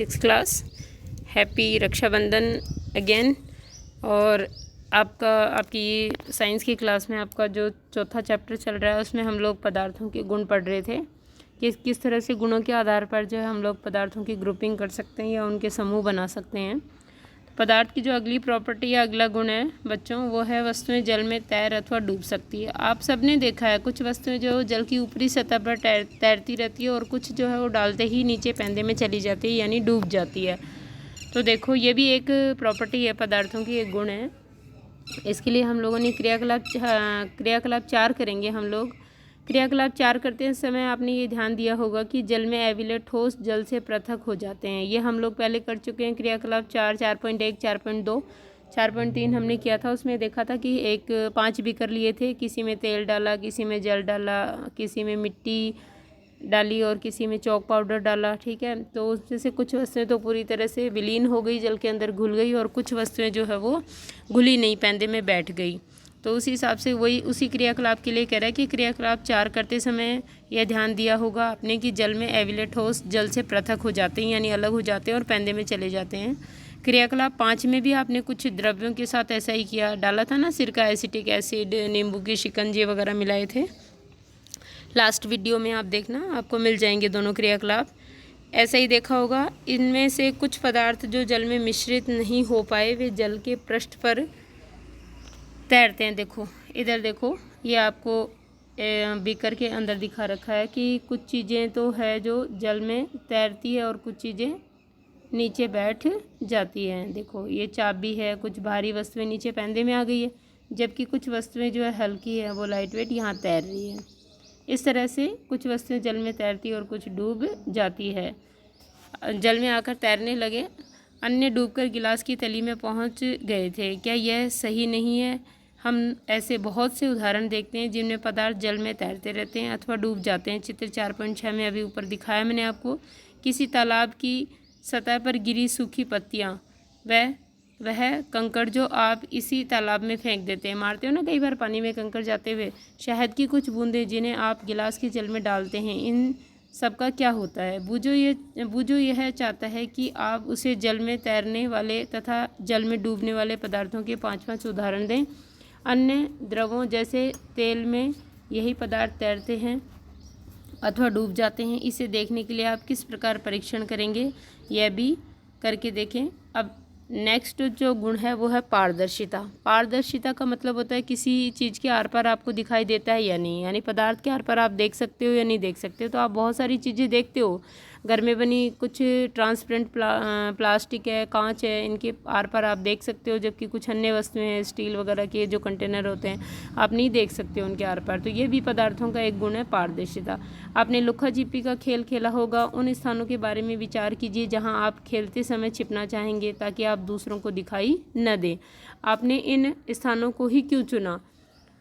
6th class. Happy Rakshabandhan again. और आपकी science की क्लास में आपका जो चौथा चैप्टर चल रहा है उसमें हम लोग पदार्थों के गुण पढ़ रहे थे कि किस तरह से गुणों के आधार पर जो है हम लोग पदार्थों की ग्रुपिंग कर सकते हैं या उनके समूह बना सकते हैं। पदार्थ की जो अगली प्रॉपर्टी या अगला गुण है बच्चों, वो है वस्तुएं जल में तैर अथवा डूब सकती है। आप सबने देखा है कुछ वस्तुएं जो जल की ऊपरी सतह पर तैरती रहती है और कुछ जो है वो डालते ही नीचे पैंदे में चली जाती है, यानी डूब जाती है। तो देखो ये भी एक प्रॉपर्टी है, पदार्थों की एक गुण है। इसके लिए हम लोगों ने क्रियाकलाप 4 करेंगे। हम लोग क्रियाकलाप 4 करते समय आपने ये ध्यान दिया होगा कि जल में एविले ठोस जल से पृथक हो जाते हैं। ये हम लोग पहले कर चुके हैं। क्रियाकलाप 4, 4.1, 4.2, 4.3 हमने किया था। उसमें देखा था कि 5 बीकर लिए थे, किसी में तेल डाला, किसी में जल डाला, किसी में मिट्टी डाली और किसी में चॉक पाउडर डाला। ठीक है, तो उसमें से कुछ वस्तुएं तो पूरी तरह से विलीन हो गई, जल के अंदर घुल गई, और कुछ वस्तुएं जो है वो घुली नहीं, पैंदे में बैठ गई। तो उस हिसाब से वही उसी क्रियाकलाप के लिए कह रहा है कि क्रियाकलाप 4 करते समय यह ध्यान दिया होगा आपने कि जल में एविले ठोस जल से पृथक हो जाते हैं, यानी अलग हो जाते हैं और पैंदे में चले जाते हैं। क्रियाकलाप 5 में भी आपने कुछ द्रव्यों के साथ ऐसा ही किया, डाला था ना, सिरका, एसिटिक एसिड, नींबू की शिकंजी वगैरह मिलाए थे। लास्ट वीडियो में आप देखना, आपको मिल जाएंगे दोनों क्रियाकलाप। ऐसा ही देखा होगा। इनमें से कुछ पदार्थ जो जल में मिश्रित नहीं हो पाए वे जल के पृष्ठ पर तैरते हैं। देखो इधर देखो, ये आपको बीकर के अंदर दिखा रखा है कि कुछ चीज़ें तो है जो जल में तैरती है और कुछ चीज़ें नीचे बैठ जाती हैं। देखो ये चाबी है, कुछ भारी वस्तुएं नीचे पैंदे में आ गई है, जबकि कुछ वस्तुएं जो है हल्की है, वो लाइट वेट यहाँ तैर रही है। इस तरह से कुछ वस्तुएं जल में तैरती और कुछ डूब जाती है। जल में आकर तैरने लगे, अन्य डूबकर गिलास की तली में पहुंच गए थे। क्या यह सही नहीं है? हम ऐसे बहुत से उदाहरण देखते हैं जिनमें पदार्थ जल में तैरते रहते हैं अथवा डूब जाते हैं। चित्र 4.6 में अभी ऊपर दिखाया मैंने आपको। किसी तालाब की सतह पर गिरी सूखी पत्तियाँ, वह कंकड़ जो आप इसी तालाब में फेंक देते हैं। मारते हो ना कई बार पानी में कंकड़ जाते हुए। शहद की कुछ बूंदें जिन्हें आप गिलास के जल में डालते हैं, इन सबका क्या होता है? बूझो यह चाहता है कि आप उसे जल में तैरने वाले तथा जल में डूबने वाले पदार्थों के 5 उदाहरण दें। अन्य द्रवों जैसे तेल में यही पदार्थ तैरते हैं अथवा डूब जाते हैं। इसे देखने के लिए आप किस प्रकार परीक्षण करेंगे, यह भी करके देखें। अब नेक्स्ट जो गुण है वो है पारदर्शिता। पारदर्शिता का मतलब होता है किसी चीज़ के आर पार आपको दिखाई देता है या नहीं, यानी पदार्थ के आर पार आप देख सकते हो या नहीं देख सकते हो। तो आप बहुत सारी चीज़ें देखते हो, घर में बनी कुछ ट्रांसपेरेंट प्लास्टिक है, कांच है, इनके आर पार आप देख सकते हो, जबकि कुछ अन्य वस्तुएं हैं, स्टील वगैरह के जो कंटेनर होते हैं, आप नहीं देख सकते हो उनके आर पार। तो ये भी पदार्थों का एक गुण है, पारदर्शिता। आपने लुक्का छिपी का खेल खेला होगा। उन स्थानों के बारे में विचार कीजिए जहां आप खेलते समय छिपना चाहेंगे ताकि आप दूसरों को दिखाई न दें। आपने इन स्थानों को ही क्यों चुना?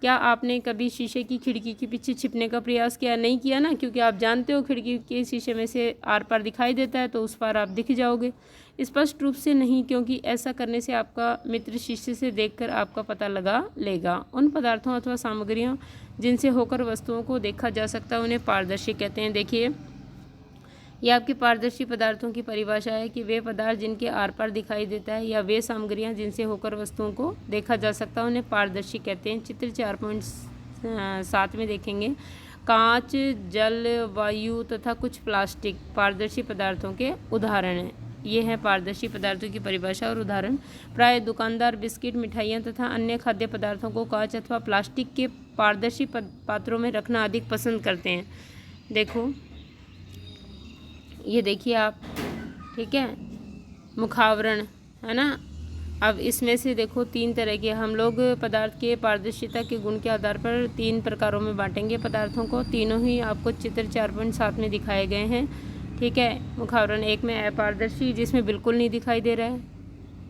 क्या आपने कभी शीशे की खिड़की के पीछे छिपने का प्रयास किया? नहीं किया ना, क्योंकि आप जानते हो खिड़की के शीशे में से आर पार दिखाई देता है, तो उस पार आप दिख जाओगे। स्पष्ट रूप से नहीं, क्योंकि ऐसा करने से आपका मित्र शीशे से देखकर आपका पता लगा लेगा। उन पदार्थों अथवा सामग्रियों जिनसे होकर वस्तुओं को देखा जा सकता है उन्हें पारदर्शी कहते हैं। देखिए यह आपकी पारदर्शी पदार्थों की परिभाषा है कि वे पदार्थ जिनके आर पार दिखाई देता है या वे सामग्रियां जिनसे होकर वस्तुओं को देखा जा सकता है उन्हें पारदर्शी कहते हैं। चित्र 4.7 में देखेंगे, कांच, जल, वायु तथा कुछ प्लास्टिक पारदर्शी पदार्थों के उदाहरण हैं। ये है पारदर्शी पदार्थों की परिभाषा और उदाहरण। प्राय दुकानदार बिस्किट, मिठाइयाँ तथा अन्य खाद्य पदार्थों को कांच अथवा प्लास्टिक के पारदर्शी पात्रों में रखना अधिक पसंद करते हैं। देखो ये देखिए आप, ठीक है, मुखावरण है ना। अब इसमें से देखो 3 तरह के हम लोग पदार्थ के पारदर्शिता के गुण के आधार पर 3 प्रकारों में बांटेंगे पदार्थों को। तीनों ही आपको चित्र 4.7 में दिखाए गए हैं। ठीक है, मुखावरण 1 में अपारदर्शी, जिसमें बिल्कुल नहीं दिखाई दे रहा है,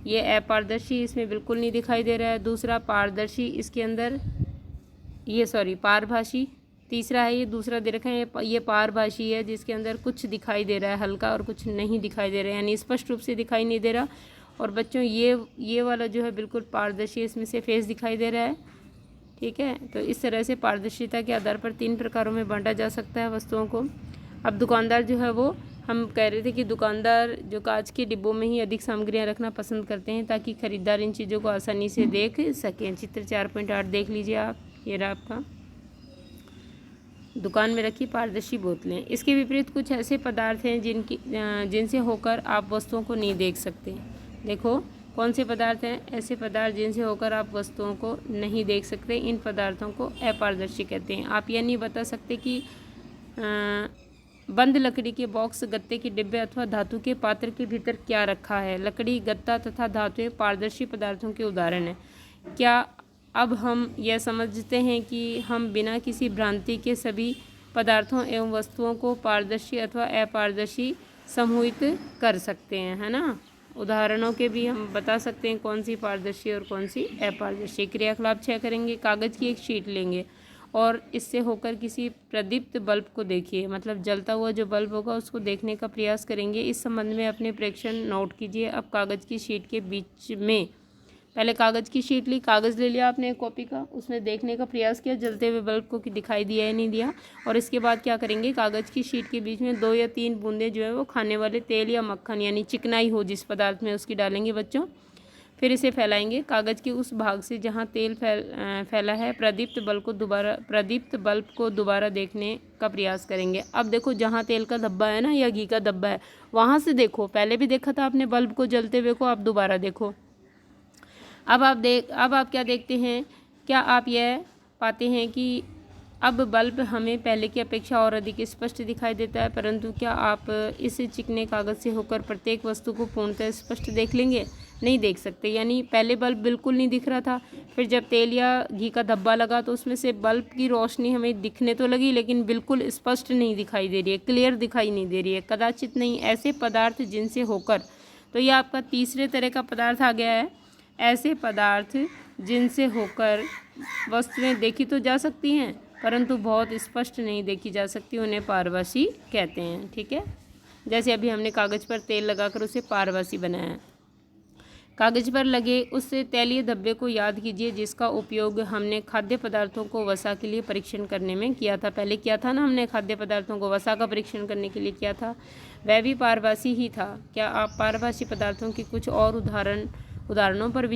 ये अपारदर्शी, इसमें बिल्कुल नहीं दिखाई दे रहा है। दूसरा पारदर्शी, इसके अंदर पारभासी। तीसरा है, ये दूसरा दे रखा है, ये पारभासी है, जिसके अंदर कुछ दिखाई दे रहा है हल्का और कुछ नहीं दिखाई दे रहा है, यानी स्पष्ट रूप से दिखाई नहीं दे रहा। और बच्चों ये वाला जो है बिल्कुल पारदर्शी, इसमें से फेस दिखाई दे रहा है। ठीक है, तो इस तरह से पारदर्शिता के आधार पर 3 प्रकारों में बांटा जा सकता है वस्तुओं को। अब दुकानदार जो है वो हम कह रहे थे कि दुकानदार जो कांच के डिब्बों में ही अधिक सामग्रियां रखना पसंद करते हैं ताकि खरीदार इन चीज़ों को आसानी से देख सकें। चित्र 4.8 देख लीजिए आप, ये रहा आपका। दुकान में रखी पारदर्शी बोतलें। इसके विपरीत कुछ ऐसे पदार्थ हैं जिनसे होकर आप वस्तुओं को नहीं देख सकते। देखो कौन से पदार्थ हैं, ऐसे पदार्थ जिनसे होकर आप वस्तुओं को नहीं देख सकते, इन पदार्थों को अपारदर्शी कहते हैं। आप यह नहीं बता सकते कि बंद लकड़ी के बॉक्स, गत्ते के डिब्बे अथवा धातु के पात्र के भीतर क्या रखा है। लकड़ी, गत्ता तथा धातुएं पारदर्शी पदार्थों के उदाहरण हैं। क्या अब हम यह समझते हैं कि हम बिना किसी भ्रांति के सभी पदार्थों एवं वस्तुओं को पारदर्शी अथवा अपारदर्शी समूहित कर सकते हैं, है ना। उदाहरणों के भी हम बता सकते हैं कौन सी पारदर्शी और कौन सी अपारदर्शी। क्रियाकलाप 6 करेंगे। कागज़ की एक शीट लेंगे और इससे होकर किसी प्रदीप्त बल्ब को देखिए, मतलब जलता हुआ जो बल्ब होगा उसको देखने का प्रयास करेंगे। इस संबंध में अपने प्रेक्षण नोट कीजिए। अब कागज़ की शीट के बीच में, पहले कागज़ की शीट ली, कागज़ ले लिया आपने एक कॉपी का, उसमें देखने का प्रयास किया जलते हुए बल्ब को कि दिखाई दिया या नहीं दिया। और इसके बाद क्या करेंगे, कागज़ की शीट के बीच में 2 या 3 बूंदें जो है वो खाने वाले तेल या मक्खन यानी चिकनाई हो जिस पदार्थ में उसकी डालेंगे बच्चों। फिर इसे फैलाएंगे। कागज़ के उस भाग से जहाँ तेल फैला है प्रदीप्त बल्ब को दोबारा देखने का प्रयास करेंगे। अब देखो जहाँ तेल का धब्बा है ना या घी का धब्बा है वहाँ से देखो, पहले भी देखा था आपने बल्ब को जलते हुए को, आप दोबारा देखो। अब आप क्या देखते हैं, क्या आप यह पाते हैं कि अब बल्ब हमें पहले की अपेक्षा और अधिक स्पष्ट दिखाई देता है, परंतु क्या आप इस चिकने कागज़ से होकर प्रत्येक वस्तु को पूर्णतः स्पष्ट देख लेंगे? नहीं देख सकते। यानी पहले बल्ब बिल्कुल नहीं दिख रहा था, फिर जब तेल या घी का धब्बा लगा तो उसमें से बल्ब की रोशनी हमें दिखने तो लगी लेकिन बिल्कुल स्पष्ट नहीं दिखाई दे रही है, क्लियर दिखाई नहीं दे रही है। कदाचित नहीं, ऐसे पदार्थ जिनसे होकर, तो यह आपका तीसरे तरह का पदार्थ आ गया है। ऐसे पदार्थ जिनसे होकर वस्तुएं देखी तो जा सकती हैं परंतु बहुत स्पष्ट नहीं देखी जा सकती, उन्हें पारभासी कहते हैं। ठीक है, जैसे अभी हमने कागज़ पर तेल लगाकर उसे पारभासी बनाया। कागज़ पर लगे उस तैलीय धब्बे को याद कीजिए जिसका उपयोग हमने खाद्य पदार्थों को वसा के लिए परीक्षण करने में किया था। पहले किया था ना हमने, खाद्य पदार्थों को वसा का परीक्षण करने के लिए किया था, वह भी पारभासी ही था। क्या आप पारभासी पदार्थों की कुछ और उदाहरणों पर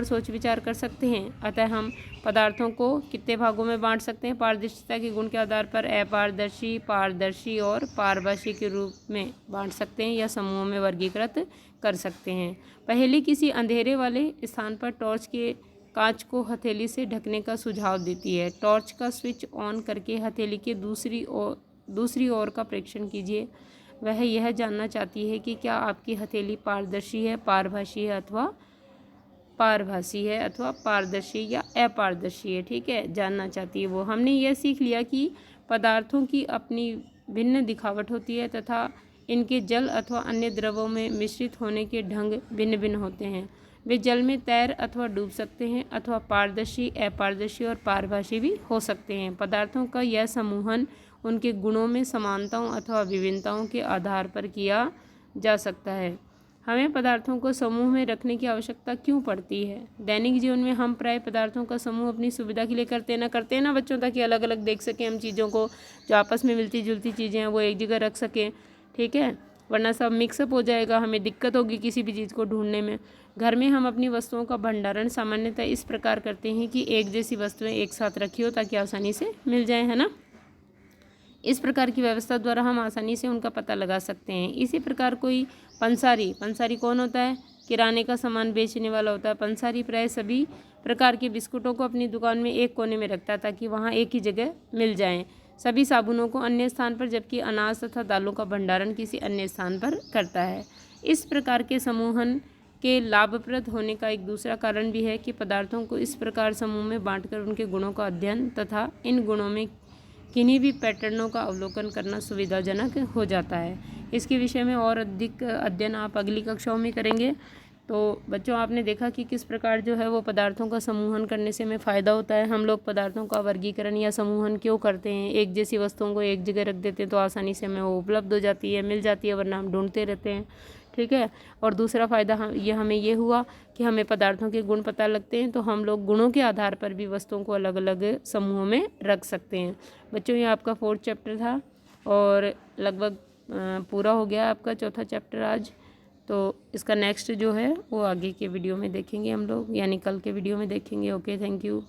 सोच विचार कर सकते हैं। अतः हम पदार्थों को कितने भागों में बांट सकते हैं पारदर्शिता के गुण के आधार पर? अपारदर्शी, पारदर्शी और पारभासी के रूप में बांट सकते हैं या समूहों में वर्गीकृत कर सकते हैं। पहले किसी अंधेरे वाले स्थान पर टॉर्च के कांच को हथेली से ढकने का सुझाव देती है। टॉर्च का स्विच ऑन करके हथेली के दूसरी ओर का परीक्षण कीजिए। वह यह जानना चाहती है कि क्या आपकी हथेली पारदर्शी है, पारभासी है अथवा पारदर्शी या अपारदर्शी है। ठीक है, जानना चाहती है वो। हमने यह सीख लिया कि पदार्थों की अपनी भिन्न दिखावट होती है तथा इनके जल अथवा अन्य द्रवों में मिश्रित होने के ढंग भिन्न भिन्न होते हैं। वे जल में तैर अथवा डूब सकते हैं अथवा पारदर्शी, अपारदर्शी और पारभासी भी हो सकते हैं। पदार्थों का यह समूहन उनके गुणों में समानताओं अथवा विभिन्नताओं के आधार पर किया जा सकता है। हमें पदार्थों को समूह में रखने की आवश्यकता क्यों पड़ती है? दैनिक जीवन में हम प्राय पदार्थों का समूह अपनी सुविधा के लिए करते हैं ना बच्चों, ताकि अलग अलग देख सकें हम चीज़ों को, जो आपस में मिलती जुलती चीज़ें हैं वो एक जगह रख सकें। ठीक है, वरना सब मिक्सअप हो जाएगा, हमें दिक्कत होगी किसी भी चीज़ को ढूंढने में। घर में हम अपनी वस्तुओं का भंडारण सामान्यतः इस प्रकार करते हैं कि एक जैसी वस्तुएं एक साथ रखी हो ताकि आसानी से मिल जाए, है ना। इस प्रकार की व्यवस्था द्वारा हम आसानी से उनका पता लगा सकते हैं। इसी प्रकार कोई पंसारी कौन होता है? किराने का सामान बेचने वाला होता है। पंसारी प्राय सभी प्रकार के बिस्कुटों को अपनी दुकान में एक कोने में रखता है ताकि वहाँ एक ही जगह मिल जाएं। सभी साबुनों को अन्य स्थान पर, जबकि अनाज तथा दालों का भंडारण किसी अन्य स्थान पर करता है। इस प्रकार के समूहन के लाभप्रद होने का एक दूसरा कारण भी है कि पदार्थों को इस प्रकार समूह में बांटकर उनके गुणों का अध्ययन तथा इन गुणों में किन्हीं भी पैटर्नों का अवलोकन करना सुविधाजनक हो जाता है। इसके विषय में और अधिक अध्ययन आप अगली कक्षाओं में करेंगे। तो बच्चों, आपने देखा कि किस प्रकार जो है वो पदार्थों का समूहन करने से हमें फ़ायदा होता है। हम लोग पदार्थों का वर्गीकरण या समूहन क्यों करते हैं? एक जैसी वस्तुओं को एक जगह रख देते हैं तो आसानी से हमें वो उपलब्ध हो जाती है, मिल जाती है, वरना हम ढूंढते रहते हैं। ठीक है, और दूसरा फ़ायदा हमें ये हुआ कि हमें पदार्थों के गुण पता लगते हैं, तो हम लोग गुणों के आधार पर भी वस्तुओं को अलग अलग समूहों में रख सकते हैं। बच्चों, ये आपका 4th चैप्टर था। और लगभग पूरा हो गया आपका चौथा चैप्टर आज। तो इसका नेक्स्ट जो है वो आगे के वीडियो में देखेंगे हम लोग, यानी कल के वीडियो में देखेंगे। Okay, thank you.